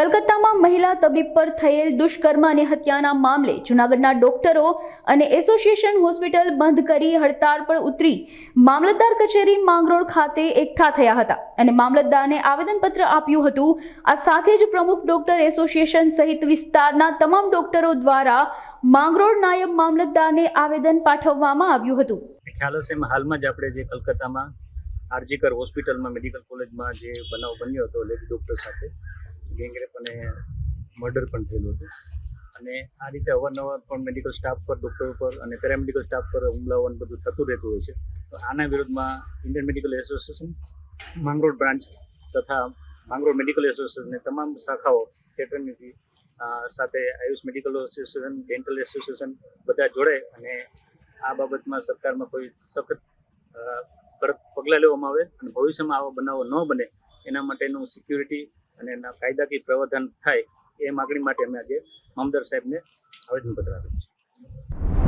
કલકત્તામાં મહિલા તબીબ પર થયેલ દુષ્કર્મ અને હત્યાના મામલે જૂનાગઢના ડોક્ટરો અને એસોસિએશન હોસ્પિટલ બંધ કરી હડતાળ પર ઉતરી મામલતદાર કચેરી માંગરોળ ખાતે એકઠા થયા હતા અને મામલતદારને આવેદનપત્ર આપ્યું હતું। આ સાથે જ પ્રમુખ ડોક્ટર એસોસિએશન સહિત વિસ્તારના તમામ ડોક્ટરો દ્વારા માંગરોળ નાયબ મામલતદારને આવેદન પાઠવવામાં આવ્યું હતું। ખ્યાલ હશે એમાં હાલમાં જ આપણે જે કલકત્તામાં આરજીકર હોસ્પિટલમાં મેડિકલ કોલેજમાં જે બનાવ બન્યો હતો લેડી ડૉક્ટર સાથે ગેંગરેપ અને મર્ડર પણ થયેલું હતું અને આ રીતે અવારનવાર પણ મેડિકલ સ્ટાફ પર ડૉક્ટર પર અને પેરામેડિકલ સ્ટાફ પર હુમલાઓ અને બધું થતું રહેતું હોય છે। તો આના વિરોધમાં Indian medical association Mangrol branch તથા માંગરોળ મેડિકલ એસોસિએશનની તમામ શાખાઓ ફેટર્નિટી સાથે Ayush medical association dental association બધા જોડે અને આ બાબતમાં સરકારમાં કોઈ સખત કડક પગલાં લેવામાં આવે અને ભવિષ્યમાં આવા બનાવો ન બને એના માટેનું સિક્યુરિટી અને એના કાયદાકીય પ્રાવધાન થાય એ માગણી માટે અમે આજે મામલતદાર સાહેબને આવેદનપત્ર આપ્યું છે।